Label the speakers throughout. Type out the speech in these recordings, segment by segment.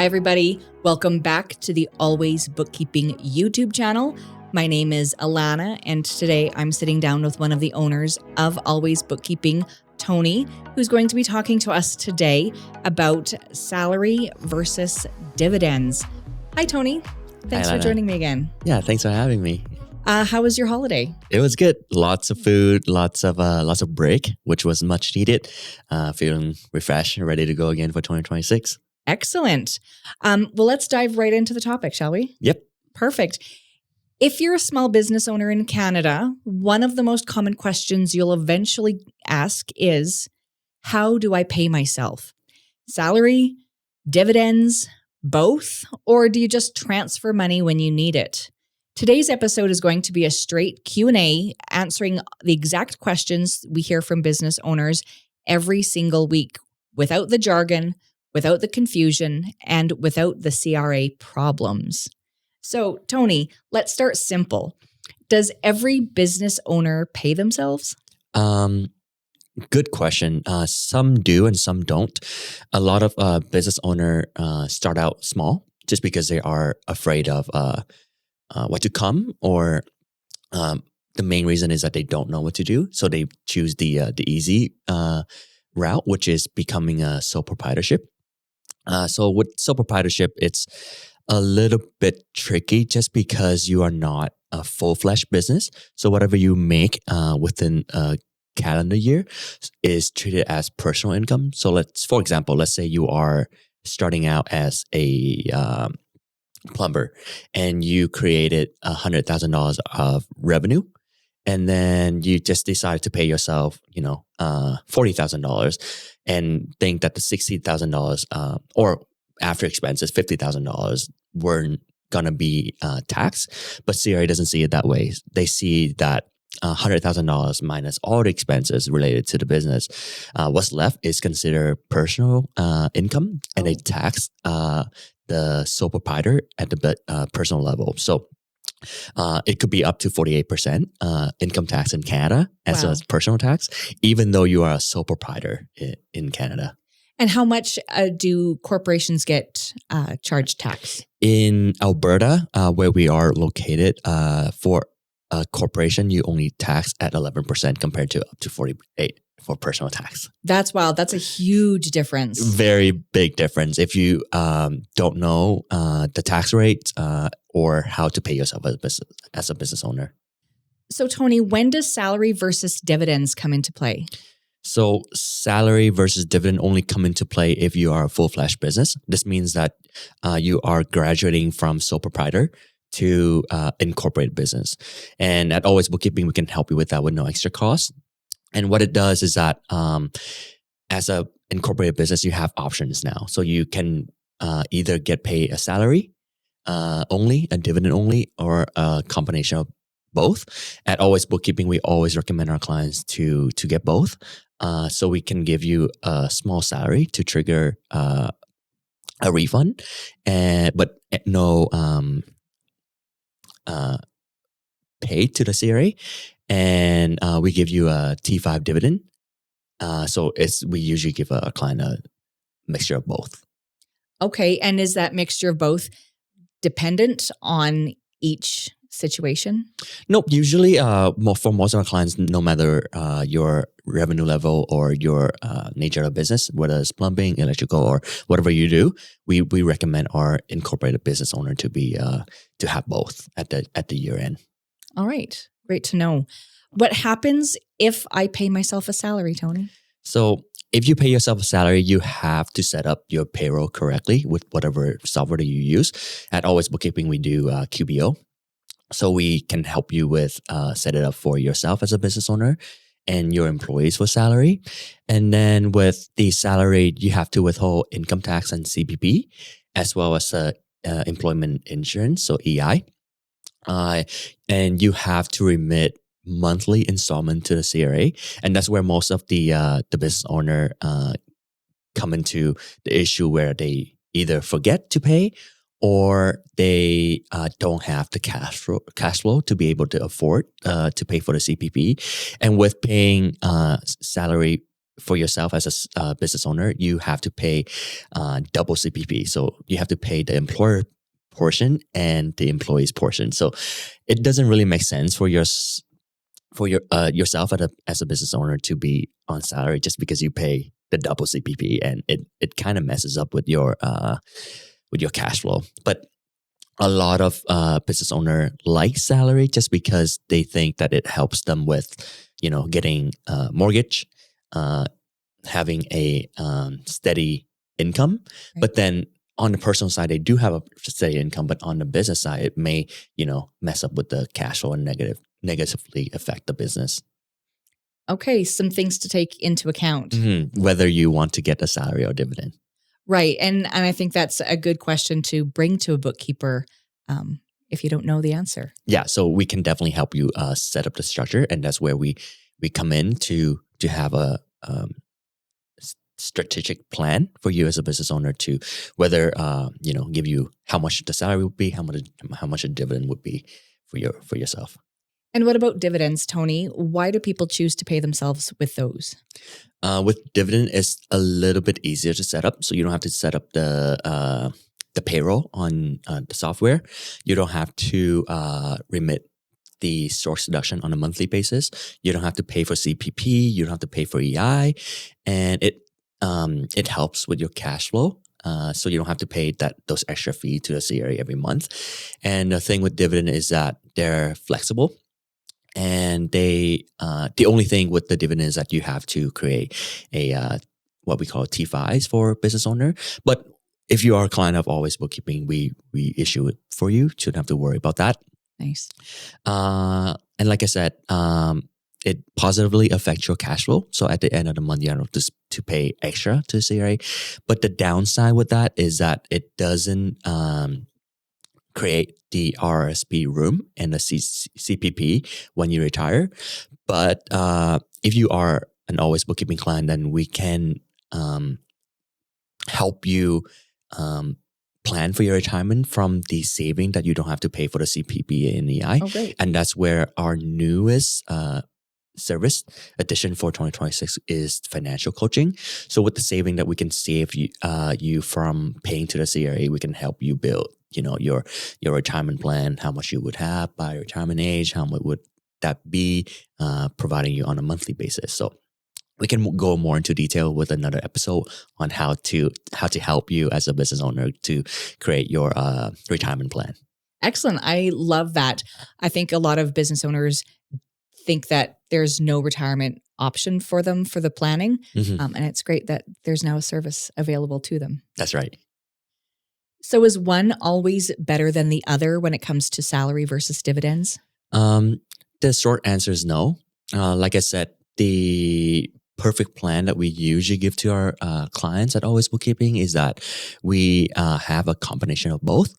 Speaker 1: Hi, everybody. Welcome back to the Always Bookkeeping YouTube channel. My name is Alana, and today I'm sitting down with one of the owners of Always Bookkeeping, Tony, who's going to be talking to us today about salary versus dividends. Hi, Tony. Thanks for joining me again.
Speaker 2: Yeah, thanks for having me.
Speaker 1: How was your holiday?
Speaker 2: It was good. Lots of food, lots of break, which was much needed. Feeling refreshed and ready to go again for 2026.
Speaker 1: Excellent. Well, let's dive right into the topic, shall we?
Speaker 2: Yep.
Speaker 1: Perfect. If you're a small business owner in Canada, one of the most common questions you'll eventually ask is, how do I pay myself? Salary, dividends, both, or do you just transfer money when you need it? Today's episode is going to be a straight Q&A answering the exact questions we hear from business owners every single week, without the jargon, without the confusion, and without the CRA problems. So, Tony, let's start simple. Does every business owner pay themselves?
Speaker 2: Good question. Some do and some don't. A lot of business owners start out small just because they are afraid of what to come, or the main reason is that they don't know what to do. So they choose the easy route, which is becoming a sole proprietorship. So with sole proprietorship, it's a little bit tricky just because you are not a full-fledged business. So whatever you make within a calendar year is treated as personal income. So for example, let's say you are starting out as a plumber and you created $100,000 of revenue, and then you just decide to pay yourself, $40,000 and think that the $60,000 or after expenses, $50,000 weren't going to be taxed. But CRA doesn't see it that way. They see that $100,000 minus all the expenses related to the business, what's left is considered personal income, and they tax the sole proprietor at the personal level. So it could be up to 48% income tax in Canada as well as personal tax, even though you are a sole proprietor in Canada.
Speaker 1: And how much do corporations get charged tax?
Speaker 2: In Alberta, where we are located, for a corporation, you only tax at 11% compared to up to 48% for personal tax.
Speaker 1: That's wild. That's a huge difference.
Speaker 2: Very big difference. If you don't know the tax rate or how to pay yourself as a business owner.
Speaker 1: So Tony, when does salary versus dividends come into play?
Speaker 2: So salary versus dividend only come into play if you are a full-fledged business. This means that you are graduating from sole proprietor to incorporated business. And at Always Bookkeeping, we can help you with that with no extra cost. And what it does is that as a incorporated business, you have options now. So you can either get paid a salary only, a dividend only, or a combination of both. At Always Bookkeeping, we always recommend our clients to get both. So we can give you a small salary to trigger a refund, but no pay to the CRA. And we give you a T5 dividend. So we usually give a client a mixture of both.
Speaker 1: Okay. And is that mixture of both dependent on each situation?
Speaker 2: Nope. Usually for most of our clients, no matter your revenue level or your nature of business, whether it's plumbing, electrical, or whatever you do, we recommend our incorporated business owner to have both at the year end.
Speaker 1: All right. Great to know. What happens if I pay myself a salary, Tony?
Speaker 2: So if you pay yourself a salary, you have to set up your payroll correctly with whatever software that you use. At Always Bookkeeping, we do QBO. So we can help you with set it up for yourself as a business owner and your employees for salary. And then with the salary, you have to withhold income tax and CPP, as well as employment insurance, so EI. And you have to remit monthly installment to the CRA. And that's where most of the business owner come into the issue where they either forget to pay or they don't have the cash flow to be able to afford to pay for the CPP. And with paying salary for yourself as a business owner, you have to pay double CPP. So you have to pay the employer portion and the employee's portion. So it doesn't really make sense for yourself as a business owner to be on salary just because you pay the double CPP, and it kind of messes up with your cash flow. But a lot of business owner like salary just because they think that it helps them with, getting a mortgage, having a steady income.
Speaker 1: Right.
Speaker 2: But then on the personal side, they do have a steady income, but on the business side, it may, mess up with the cash flow and negatively affect the business.
Speaker 1: Okay, some things to take into account.
Speaker 2: Mm-hmm. Whether you want to get a salary or dividend.
Speaker 1: Right. And I think that's a good question to bring to a bookkeeper if you don't know the answer.
Speaker 2: Yeah. So we can definitely help you set up the structure. And that's where we come in to have a strategic plan for you as a business owner to whether, give you how much the salary would be, how much a dividend would be for yourself.
Speaker 1: And what about dividends, Tony? Why do people choose to pay themselves with those?
Speaker 2: With dividend, it's a little bit easier to set up. So you don't have to set up the payroll on the software. You don't have to remit the source deduction on a monthly basis. You don't have to pay for CPP. You don't have to pay for EI, and it helps with your cash flow. So you don't have to pay those extra fees to the CRA every month. And the thing with dividend is that they're flexible. And the only thing with the dividend is that you have to create a what we call T5s for business owner. But if you are a client of Always Bookkeeping, we issue it for you. Shouldn't have to worry about that.
Speaker 1: Nice.
Speaker 2: And like I said, it positively affects your cash flow. So at the end of the month, you don't have to pay extra to CRA. But the downside with that is that it doesn't create the RRSP room and the CPP when you retire. But if you are an Always Bookkeeping client, then we can help you plan for your retirement from the saving that you don't have to pay for the CPP and EI.
Speaker 1: Oh, great.
Speaker 2: And that's where our newest service addition for 2026 is financial coaching. So with the saving that we can save you from paying to the CRA, we can help you build, your retirement plan, how much you would have by retirement age, how much would that be, providing you on a monthly basis. So we can go more into detail with another episode on how to help you as a business owner to create your retirement plan.
Speaker 1: Excellent. I love that. I think a lot of business owners think that there's no retirement option for them for the planning.
Speaker 2: Mm-hmm.
Speaker 1: And it's great that there's now a service available to them.
Speaker 2: That's right.
Speaker 1: So is one always better than the other when it comes to salary versus dividends?
Speaker 2: The short answer is no. Like I said, the perfect plan that we usually give to our clients at Always Bookkeeping is that we have a combination of both.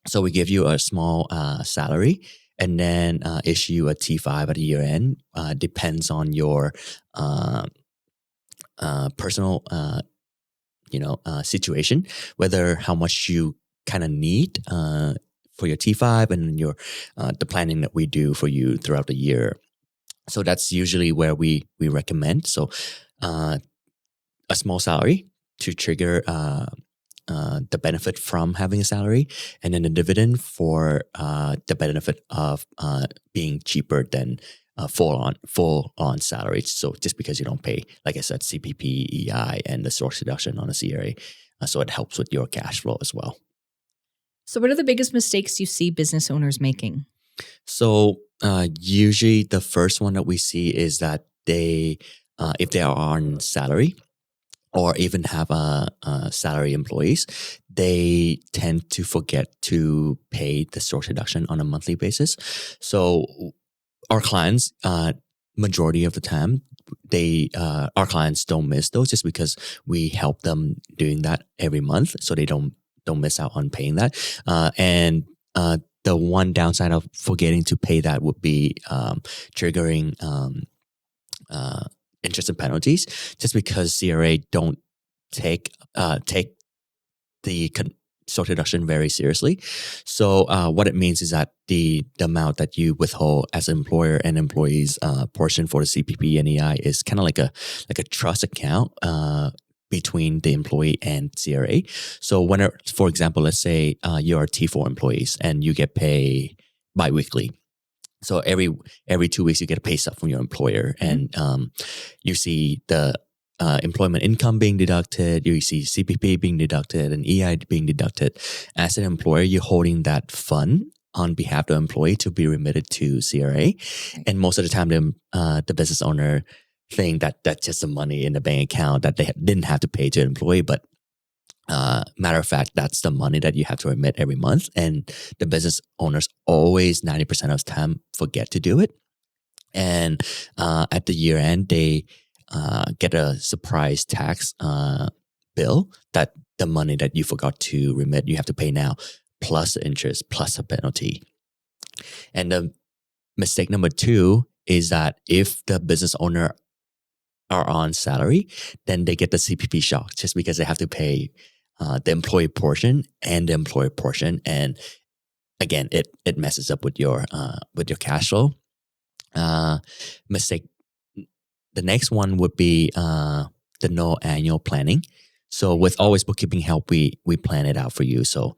Speaker 2: So we give you a small salary and then issue a T5 at the year end. Depends on your personal situation, whether how much you kind of need for your T5 and your the planning that we do for you throughout the year. So that's usually where we recommend. So a small salary to trigger the benefit from having a salary, and then a dividend for the benefit of being cheaper than full on salary. So just because you don't pay, like I said, CPP, EI, and the source deduction on a CRA, so it helps with your cash flow as well.
Speaker 1: So what are the biggest mistakes you see business owners making?
Speaker 2: So usually the first one that we see is that they, if they are on salary or even have salary employees, they tend to forget to pay the source deduction on a monthly basis. So our clients, majority of the time, our clients don't miss those just because we help them doing that every month, so they don't miss out on paying that. And the one downside of forgetting to pay that would be triggering interest and penalties, just because CRA don't take the social deduction very seriously. So what it means is that the amount that you withhold as an employer and employees portion for the CPP and EI is kind of like a trust account between the employee and CRA. So whenever, for example, let's say you're T4 employees and you get paid biweekly. So every 2 weeks you get a pay stub from your employer, and you see the employment income being deducted, you see CPP being deducted, and EI being deducted. As an employer, you're holding that fund on behalf of the employee to be remitted to CRA. And most of the time, the business owner think that that's just the money in the bank account that they didn't have to pay to an employee. But matter of fact, that's the money that you have to remit every month. And the business owners always 90% of the time forget to do it. And at the year end, they get a surprise tax bill that the money that you forgot to remit, you have to pay now, plus the interest, plus a penalty. And the mistake number 2 is that if the business owner are on salary, then they get the CPP shock just because they have to pay the employee portion and the employer portion. And again, it messes up with your cash flow. Mistake. The next one would be the no annual planning. So with Always Bookkeeping help, we plan it out for you. So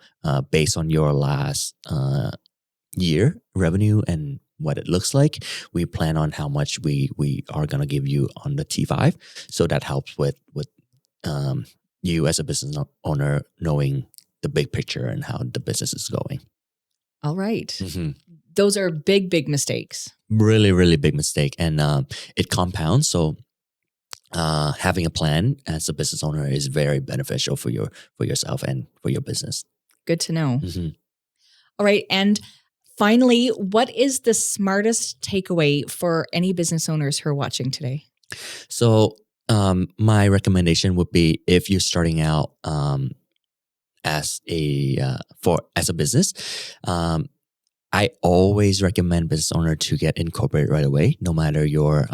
Speaker 2: based on your last year revenue and what it looks like, we plan on how much we are going to give you on the T5. So that helps with you as a business owner knowing the big picture and how the business is going.
Speaker 1: All right. Those are big mistakes. Really,
Speaker 2: really big mistake. And it compounds. So having a plan as a business owner is very beneficial for yourself and for your business.
Speaker 1: Good to know. All right. And finally, what is the smartest takeaway for any business owners who are watching today?
Speaker 2: So my recommendation would be, if you're starting out as a business, I always recommend business owner to get incorporated right away, no matter your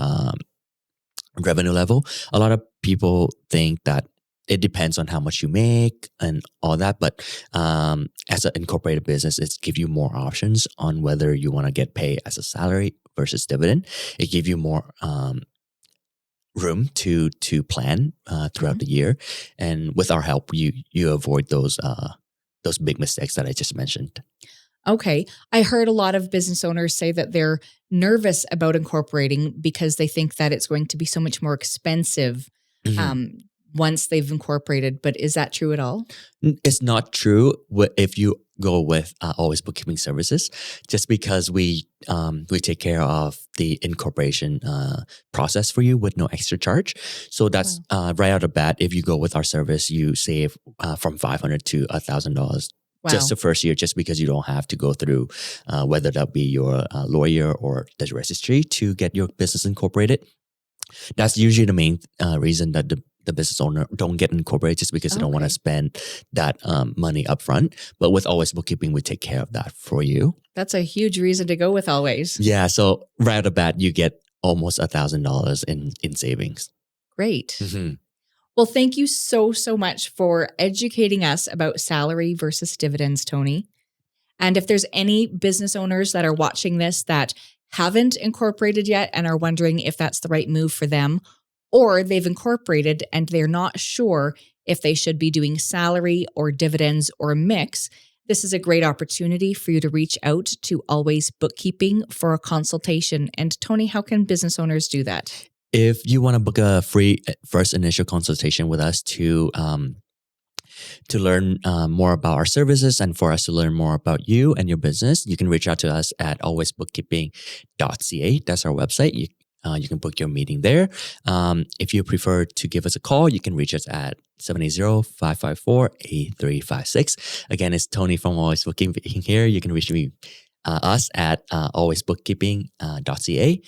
Speaker 2: revenue level. A lot of people think that it depends on how much you make and all that, but as an incorporated business, it gives you more options on whether you want to get paid as a salary versus dividend. It gives you more room to plan throughout the year, and with our help, you avoid those big mistakes that I just mentioned.
Speaker 1: Okay. I heard a lot of business owners say that they're nervous about incorporating because they think that it's going to be so much more expensive once they've incorporated. But is that true at all?
Speaker 2: It's not true if you go with Always Bookkeeping Services, just because we take care of the incorporation process for you with no extra charge. So that's right out of the bat. If you go with our service, you save from $500 to $1,000. Wow. Just the first year, just because you don't have to go through whether that be your lawyer or the registry to get your business incorporated. That's usually the main reason that the business owner don't get incorporated, just because they don't want to spend that money up front. But with Always Bookkeeping, we take care of that for you.
Speaker 1: That's a huge reason to go with Always.
Speaker 2: Yeah. So right out of the bat, you get almost $1,000 in savings.
Speaker 1: Great. Well, thank you so much for educating us about salary versus dividends, Tony. And if there's any business owners that are watching this that haven't incorporated yet and are wondering if that's the right move for them, or they've incorporated and they're not sure if they should be doing salary or dividends or a mix, this is a great opportunity for you to reach out to Always Bookkeeping for a consultation. And Tony, how can business owners do that?
Speaker 2: If you want to book a free first initial consultation with us to learn more about our services and for us to learn more about you and your business, you can reach out to us at alwaysbookkeeping.ca. That's our website. You can book your meeting there. If you prefer to give us a call, you can reach us at 780-554-8356. Again, it's Tony from Always Bookkeeping here. You can reach us at alwaysbookkeeping.ca.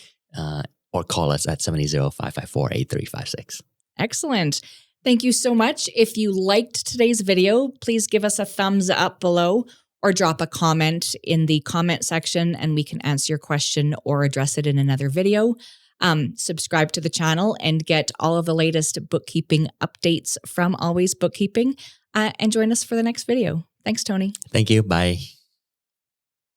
Speaker 2: Or call us at 780-554-8356.
Speaker 1: Excellent. Thank you so much. If you liked today's video, please give us a thumbs up below or drop a comment in the comment section and we can answer your question or address it in another video. Subscribe to the channel and get all of the latest bookkeeping updates from Always Bookkeeping and join us for the next video. Thanks, Tony.
Speaker 2: Thank you. Bye.